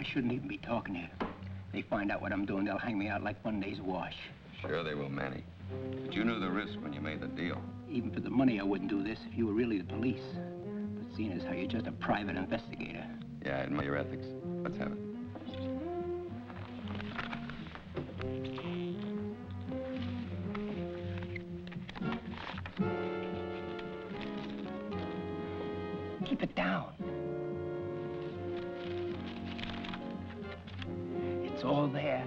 I shouldn't even be talking here. They find out what I'm doing, they'll hang me out like Monday's wash. Sure they will, Manny. But you knew the risk when you made the deal. Even for the money, I wouldn't do this if you were really the police. But seeing as how you're just a private investigator. Yeah, I admire your ethics. Let's have it. Keep it down. It's all there.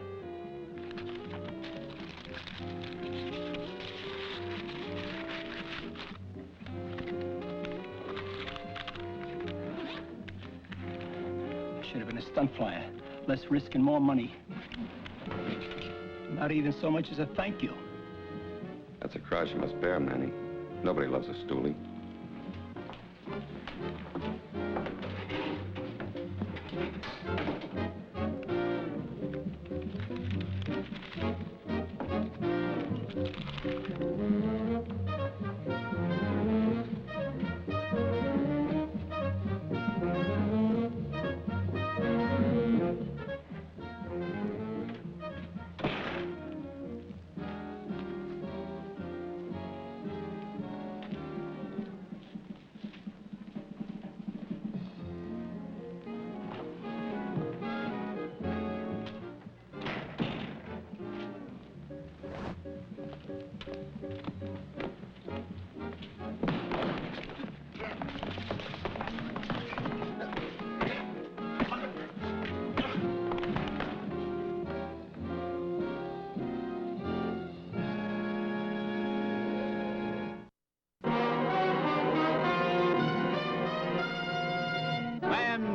Should have been a stunt flyer. Less risk and more money. Not even so much as a thank you. That's a cross you must bear, Manny. Nobody loves a stoolie.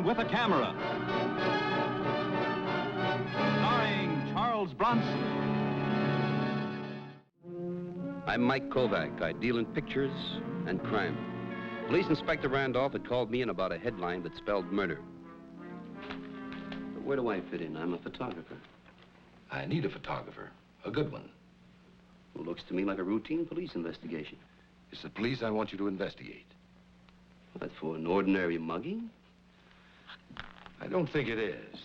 With a Camera, starring Charles Bronson. I'm Mike Kovac. I deal in pictures and crime. Police Inspector Randolph had called me in about a headline that spelled murder. But where do I fit in? I'm a photographer. I need a photographer, a good one. Well, looks to me like a routine police investigation. It's the police I want you to investigate. That's for an ordinary mugging? I don't think it is.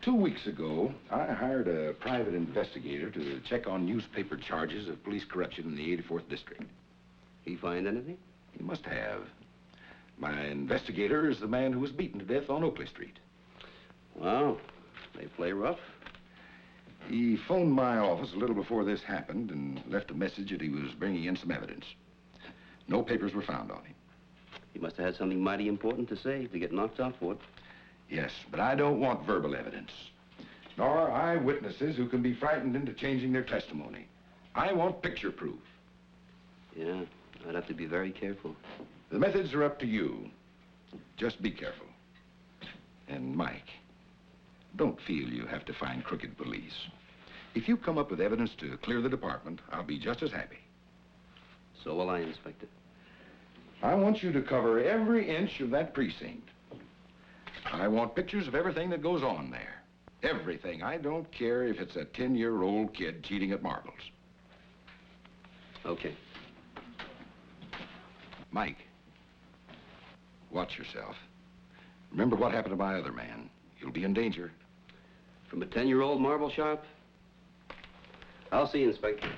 2 weeks ago, I hired a private investigator to check on newspaper charges of police corruption in the 84th District. He find anything? He must have. My investigator is the man who was beaten to death on Oakley Street. Wow, they play rough. He phoned my office a little before this happened and left a message that he was bringing in some evidence. No papers were found on him. He must have had something mighty important to say to get knocked out for it. Yes, but I don't want verbal evidence, nor eyewitnesses who can be frightened into changing their testimony. I want picture proof. Yeah, I'd have to be very careful. The methods are up to you. Just be careful. And Mike, don't feel you have to find crooked police. If you come up with evidence to clear the department, I'll be just as happy. So will I, Inspector. I want you to cover every inch of that precinct. I want pictures of everything that goes on there. Everything. I don't care if it's a 10-year-old kid cheating at marbles. Okay. Mike, watch yourself. Remember what happened to my other man. You'll be in danger. From a 10-year-old marble shop? I'll see you, Inspector.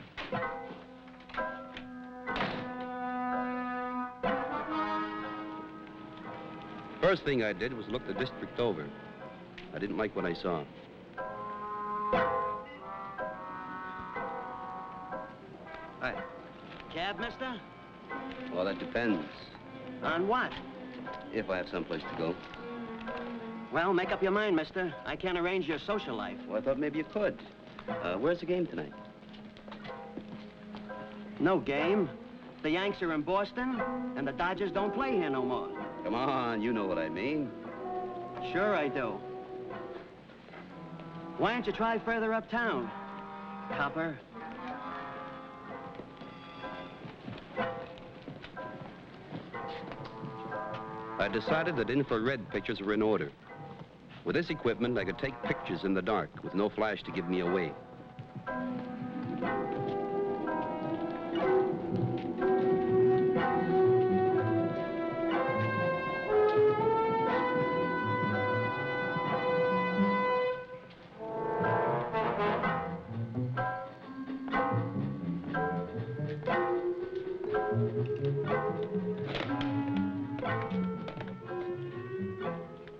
First thing I did was look the district over. I didn't like what I saw. Hi. Cab, mister? Well, that depends. On what? If I have someplace to go. Well, make up your mind, mister. I can't arrange your social life. Well, I thought maybe you could. Where's the game tonight? No game. The Yanks are in Boston, and the Dodgers don't play here no more. Come on, you know what I mean. Sure I do. Why don't you try further uptown, copper? I decided that infrared pictures were in order. With this equipment, I could take pictures in the dark with no flash to give me away.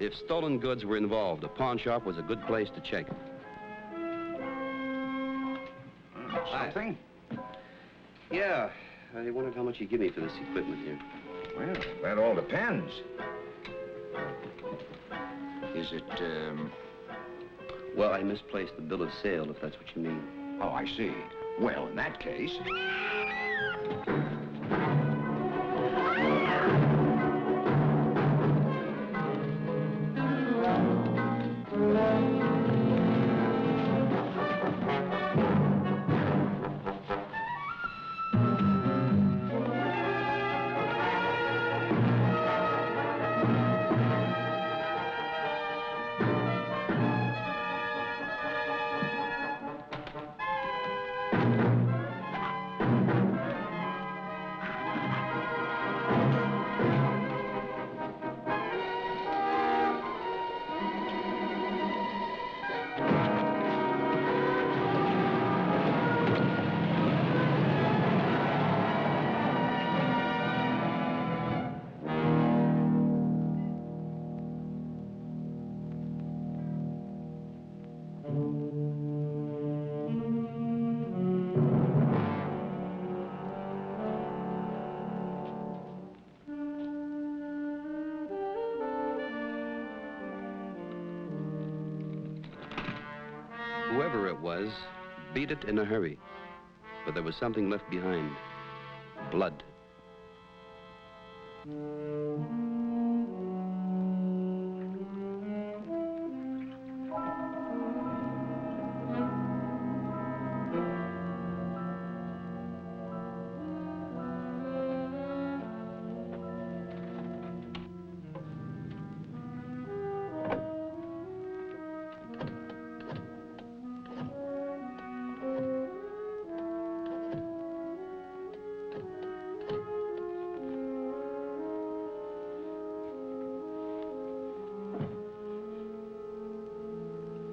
If stolen goods were involved, a pawn shop was a good place to check. Something? Yeah, I wondered how much you give me for this equipment here. Well, that all depends. Is it, Well, I misplaced the bill of sale, if that's what you mean. Oh, I see. Well, in that case... Whoever it was, beat it in a hurry. But there was something left behind. Blood.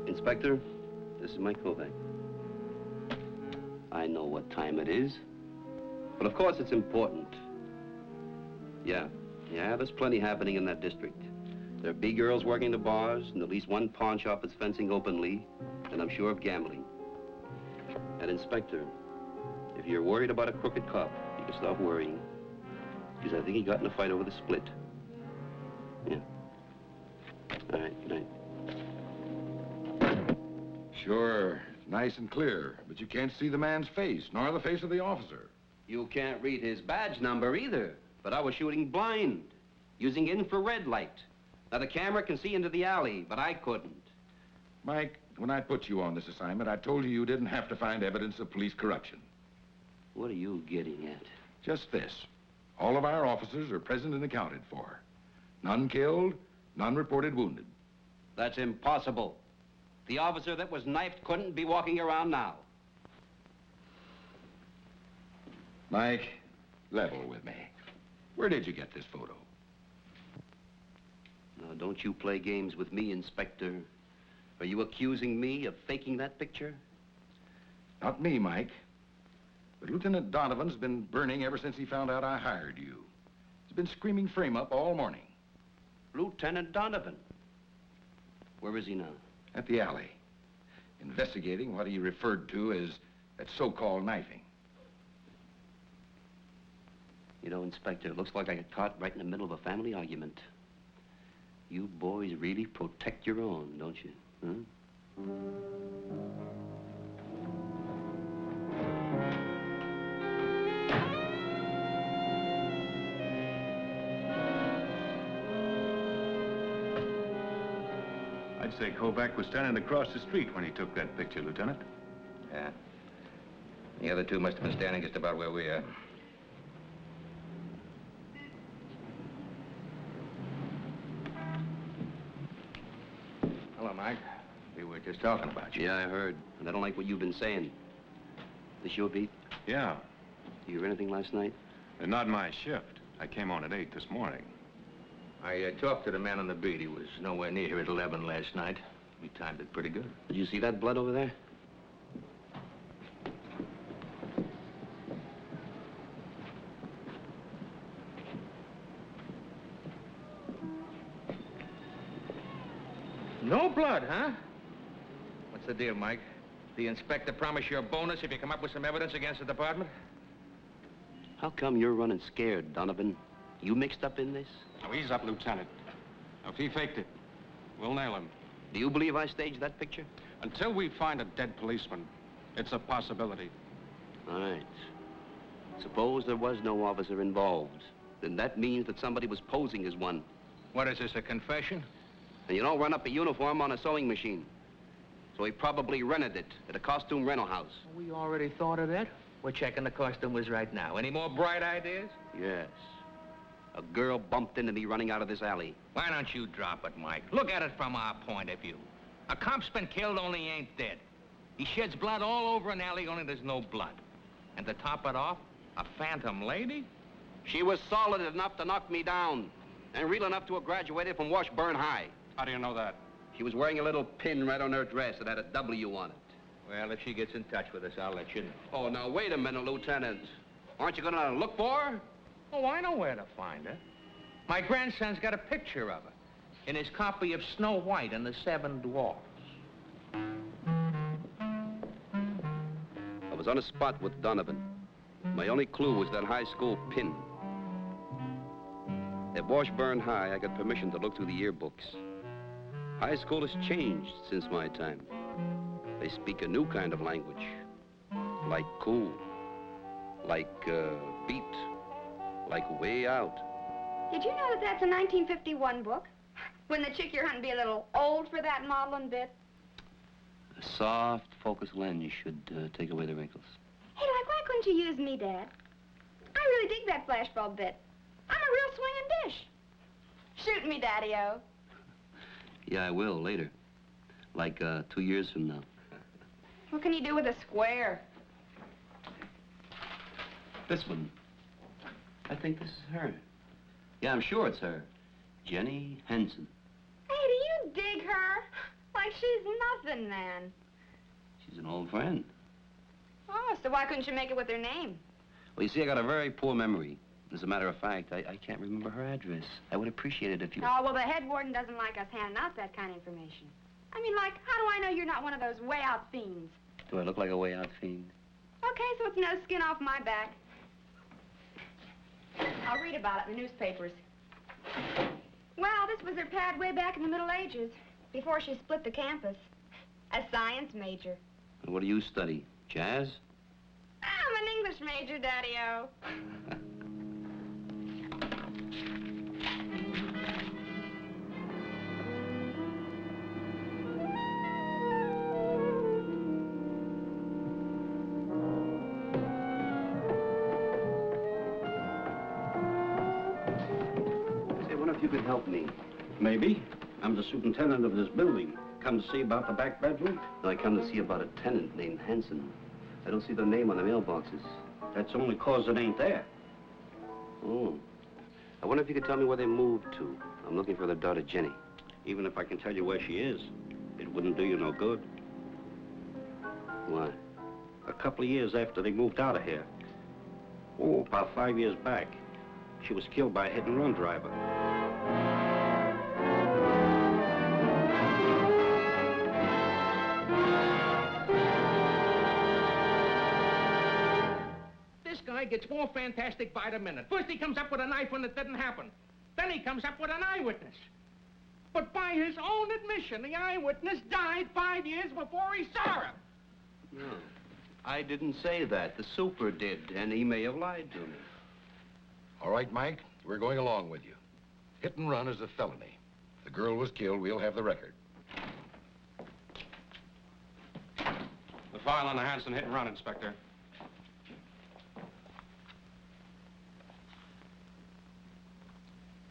Inspector, this is Mike Kovac. I know what time it is, but of course it's important. Yeah, there's plenty happening in that district. There are B-girls working the bars, and at least one pawn shop that's fencing openly, and I'm sure of gambling. And Inspector, if you're worried about a crooked cop, you can stop worrying, because I think he got in a fight over the split. Yeah. All right, good night. Sure, nice and clear, but you can't see the man's face, nor the face of the officer. You can't read his badge number either, but I was shooting blind, using infrared light. Now, the camera can see into the alley, but I couldn't. Mike, when I put you on this assignment, I told you you didn't have to find evidence of police corruption. What are you getting at? Just this. All of our officers are present and accounted for. None killed, none reported wounded. That's impossible. The officer that was knifed couldn't be walking around now. Mike, level with me. Where did you get this photo? Now, don't you play games with me, Inspector. Are you accusing me of faking that picture? Not me, Mike. But Lieutenant Donovan's been burning ever since he found out I hired you. He's been screaming frame up all morning. Lieutenant Donovan? Where is he now? At the alley, investigating what he referred to as that so-called knifing. You know, Inspector, it looks like I got caught right in the middle of a family argument. You boys really protect your own, don't you? Huh? I'd say Kovac was standing across the street when he took that picture, Lieutenant. Yeah. The other two must have been standing just about where we are. Hello, Mike. We were just talking about you. Yeah, I heard. And I don't like what you've been saying. This your beat? Yeah. You hear anything last night? Not my shift. I came on at 8 this morning. I talked to the man on the beat. He was nowhere near here at 11 last night. We timed it pretty good. Did you see that blood over there? No blood, huh? What's the deal, Mike? The inspector promise you a bonus if you come up with some evidence against the department? How come you're running scared, Donovan? You mixed up in this? Now, ease up, Lieutenant. Now, if he faked it, we'll nail him. Do you believe I staged that picture? Until we find a dead policeman, it's a possibility. All right. Suppose there was no officer involved. Then that means that somebody was posing as one. What is this, a confession? And you don't run up a uniform on a sewing machine. So he probably rented it at a costume rental house. We already thought of that. We're checking the customers right now. Any more bright ideas? Yes. A girl bumped into me running out of this alley. Why don't you drop it, Mike? Look at it from our point of view. A cop's been killed, only he ain't dead. He sheds blood all over an alley, only there's no blood. And to top it off, a phantom lady? She was solid enough to knock me down, and real enough to have graduated from Washburn High. How do you know that? She was wearing a little pin right on her dress that had a W on it. Well, if she gets in touch with us, I'll let you know. Oh, now, wait a minute, Lieutenant. Aren't you gonna look for her? Oh, I know where to find her. My grandson's got a picture of her in his copy of Snow White and the Seven Dwarfs. I was on a spot with Donovan. My only clue was that high school pin. At Washburn High, I got permission to look through the yearbooks. High school has changed since my time. They speak a new kind of language. Like cool. Like, beat. Like way out. Did you know that that's a 1951 book? Wouldn't the chick you're hunting be a little old for that modeling bit? A soft focus lens should take away the wrinkles. Hey, like, why couldn't you use me, Dad? I really dig that flashbulb bit. I'm a real swinging dish. Shoot me, Daddy-o. Yeah, I will, later. Like, 2 years from now. What can you do with a square? This one. I think this is her. Yeah, I'm sure it's her. Jenny Henson. Hey, do you dig her? Like she's nothing, man. She's an old friend. Oh, so why couldn't you make it with her name? Well, you see, I got a very poor memory. As a matter of fact, I can't remember her address. I would appreciate it if you... Oh, well, the head warden doesn't like us handing out that kind of information. I mean, like, how do I know you're not one of those way-out fiends? Do I look like a way-out fiend? Okay, so it's no skin off my back. I'll read about it in the newspapers. Well, this was her pad way back in the Middle Ages, before she split the campus. A science major. And what do you study? Jazz? I'm an English major, Daddy-o. You could help me. Maybe. I'm the superintendent of this building. Come to see about the back bedroom? No, I come to see about a tenant named Henson. I don't see the name on the mailboxes. That's only 'cause it ain't there. Oh. I wonder if you could tell me where they moved to. I'm looking for their daughter, Jenny. Even if I can tell you where she is, it wouldn't do you no good. Why? A couple of years after they moved out of here. Oh, about 5 years back. She was killed by a hit-and-run driver. This guy gets more fantastic by the minute. First he comes up with a knife when it didn't happen. Then he comes up with an eyewitness. But by his own admission, the eyewitness died 5 years before he saw her. No, I didn't say that. The super did, and he may have lied to me. All right, Mike, we're going along with you. Hit and run is a felony. If the girl was killed, we'll have the record. The file on the Hanson hit and run, Inspector.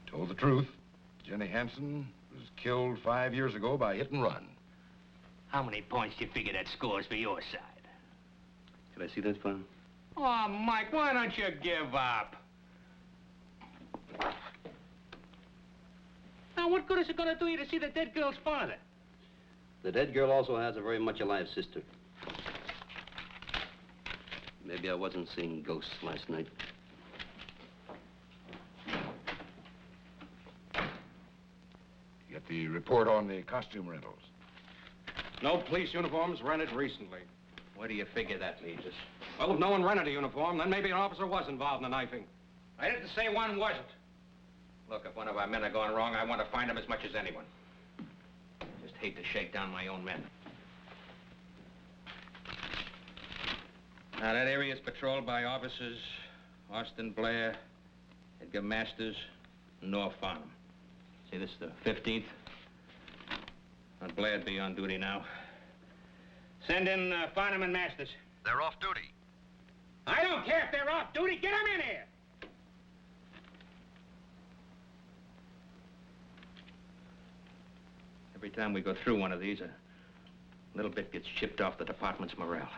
Told the truth. Jenny Hanson was killed 5 years ago by hit and run. How many points do you figure that scores for your side? Could I see that file? Oh, Mike, why don't you give up? Now, what good is it going to do you to see the dead girl's father? The dead girl also has a very much alive sister. Maybe I wasn't seeing ghosts last night. You got Get the report on the costume rentals. No police uniforms rented recently. What do you figure that means? Well, if no one rented a uniform, then maybe an officer was involved in the knifing. I didn't say one wasn't. Look, if one of our men are going wrong, I want to find him as much as anyone. Just hate to shake down my own men. Now, that area is patrolled by officers Austin Blair, Edgar Masters, and North Farnham. See, this is the 15th. And Blair'd be on duty now. Send in Farnham and Masters. They're off duty. I don't care if they're off duty. Get them in here. Every time we go through one of these, a little bit gets chipped off the department's morale.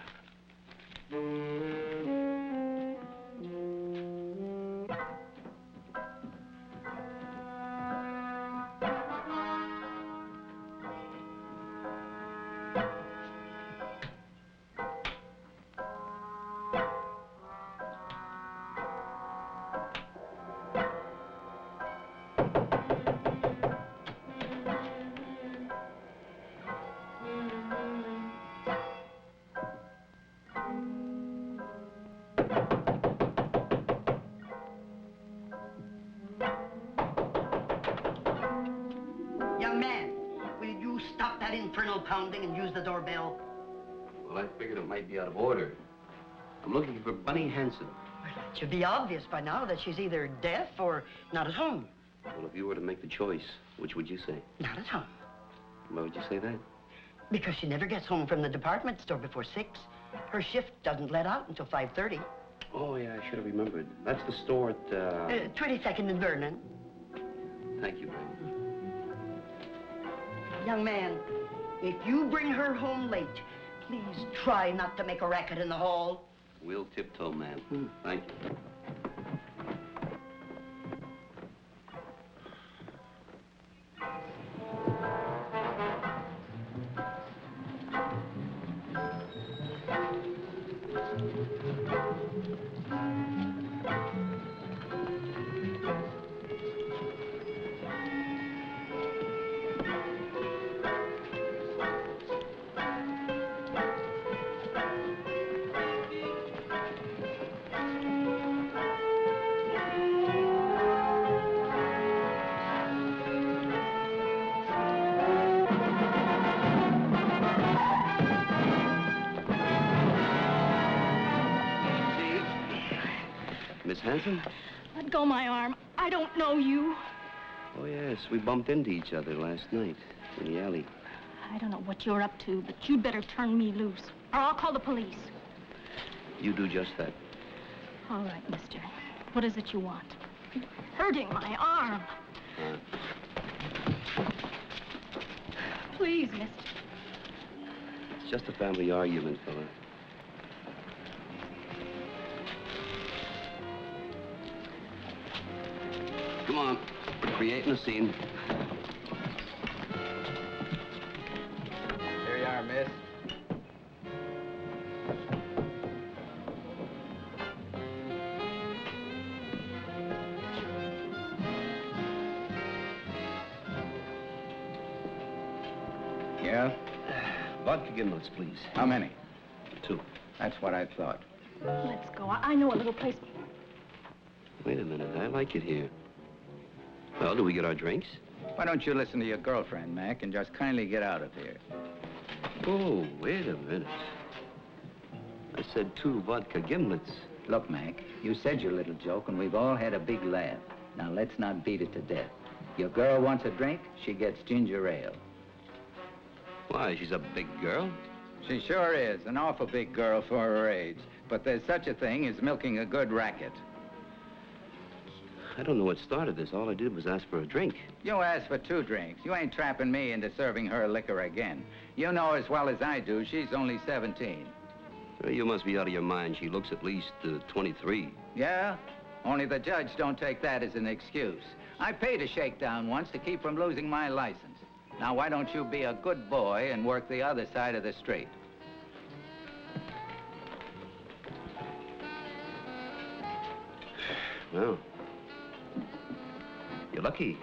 Young man, will you stop that infernal pounding and use the doorbell? Well, I figured it might be out of order. I'm looking for Bunny Hanson. Well, it should be obvious by now that she's either deaf or not at home. Well, if you were to make the choice, which would you say? Not at home. Why would you say that? Because she never gets home from the department store before 6. Her shift doesn't let out until 5:30. Oh, yeah, I should have remembered. That's the store at, 22nd and Vernon. Thank you, Bunny. Young man, if you bring her home late, please try not to make a racket in the hall. We'll tiptoe, ma'am. Thank you. Miss Hanson? Let go my arm. I don't know you. Oh, yes, we bumped into each other last night in the alley. I don't know what you're up to, but you'd better turn me loose, or I'll call the police. You do just that. All right, mister. What is it you want? You're hurting my arm. Please, mister. It's just a family argument, fella. Come on, we're creating a scene. Here you are, miss. Yeah? Vodka gimlets, please. How many? 2. That's what I thought. Let's go. I know a little place. Wait a minute, I like it here. Well, do we get our drinks? Why don't you listen to your girlfriend, Mac, and just kindly get out of here? Oh, wait a minute. I said 2 vodka gimlets. Look, Mac, you said your little joke, and we've all had a big laugh. Now, let's not beat it to death. Your girl wants a drink, she gets ginger ale. Why, she's a big girl. She sure is, an awful big girl for her age. But there's such a thing as milking a good racket. I don't know what started this. All I did was ask for a drink. You asked for 2 drinks. You ain't trapping me into serving her liquor again. You know as well as I do, she's only 17. Well, you must be out of your mind. She looks at least 23. Yeah? Only the judge don't take that as an excuse. I paid a shakedown once to keep from losing my license. Now, why don't you be a good boy and work the other side of the street? Well, you're lucky.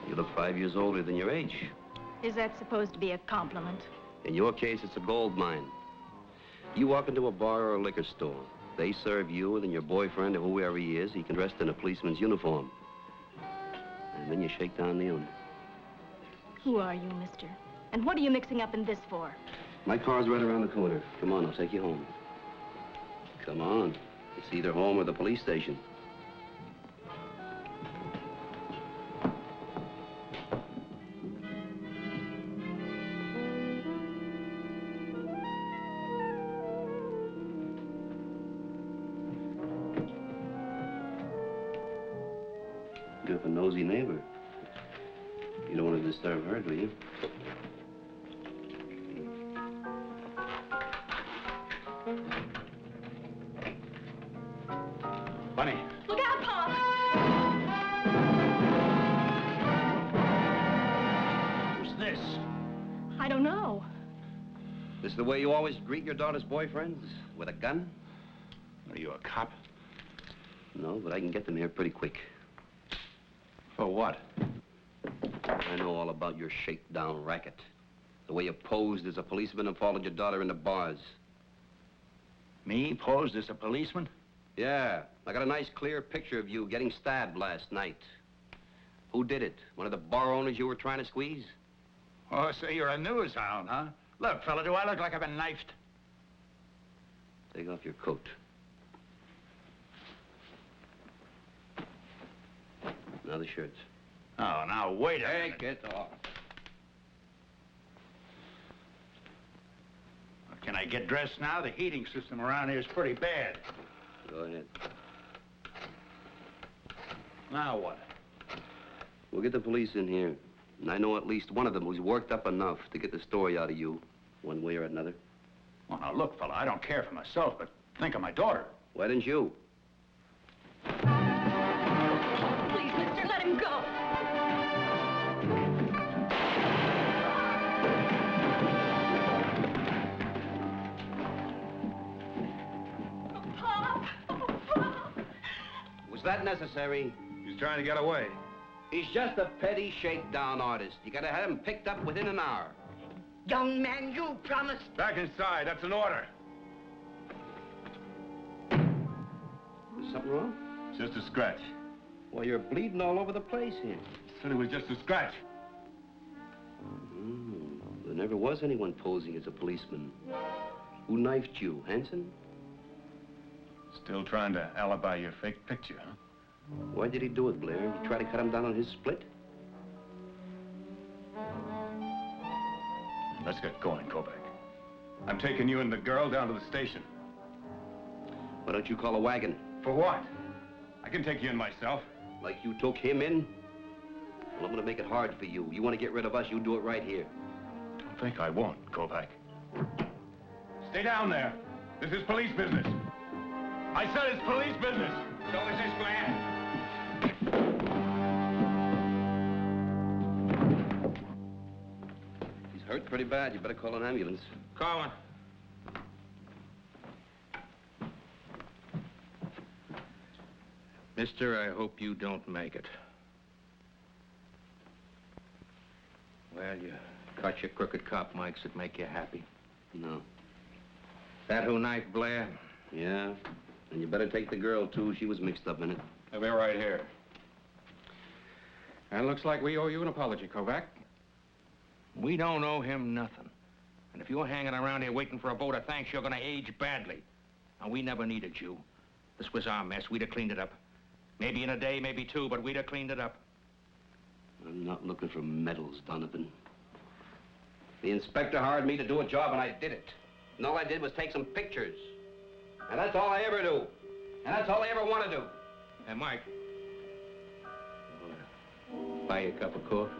You look 5 years older than your age. Is that supposed to be a compliment? In your case, it's a gold mine. You walk into a bar or a liquor store. They serve you, and then your boyfriend, or whoever he is, he can dress in a policeman's uniform. And then you shake down the owner. Who are you, mister? And what are you mixing up in this for? My car's right around the corner. Come on, I'll take you home. Come on. It's either home or the police station. You have a nosy neighbor. You don't want to disturb her, do you? Bunny. Look out, Pop! Who's this? I don't know. This is the way you always greet your daughter's boyfriends? With a gun? Are you a cop? No, but I can get them here pretty quick. For what? I know all about your shakedown racket. The way you posed as a policeman and followed your daughter into bars. Me posed as a policeman? Yeah, I got a nice clear picture of you getting stabbed last night. Who did it? One of the bar owners you were trying to squeeze? Oh, so you're a news hound, huh? Look, fella, do I look like I've been knifed? Take off your coat. Now the shirts. Oh, now, wait a minute. Take it off. Can I get dressed now? The heating system around here is pretty bad. Go ahead. Now what? We'll get the police in here. And I know at least one of them who's worked up enough to get the story out of you, one way or another. Well, now, look, fella, I don't care for myself, but think of my daughter. Why didn't you? Please, mister, let him go. Was that necessary? He's trying to get away. He's just a petty shakedown artist. You gotta have him picked up within an hour. Young man, you promised. Back inside. That's an order. Is something wrong? Just a scratch. Well, you're bleeding all over the place here. Said it was just a scratch. There never was anyone posing as a policeman. Who knifed you, Hanson? Still trying to alibi your fake picture, huh? Why did he do it, Blair? You try to cut him down on his split? Let's get going, Kovac. I'm taking you and the girl down to the station. Why don't you call a wagon? For what? I can take you in myself. Like you took him in? Well, I'm gonna make it hard for you. You want to get rid of us, you do it right here. Don't think I won't, Kovac. Stay down there. This is police business. I said it's police business. So is this man. He's hurt pretty bad. You better call an ambulance. Calling. Mister, I hope you don't make it. Well, you caught your crooked cop mics that make you happy. No. That who knifed Blair? Yeah. And you better take the girl, too. She was mixed up in it. I'll be right here. And looks like we owe you an apology, Kovac. We don't owe him nothing. And if you're hanging around here waiting for a vote of thanks, you're gonna age badly. And we never needed you. This was our mess. We'd have cleaned it up. Maybe in a day, maybe two, but we'd have cleaned it up. I'm not looking for medals, Donovan. The inspector hired me to do a job, and I did it. And all I did was take some pictures. And that's all I ever do. And that's all I ever want to do. And Mike, buy you a cup of coffee?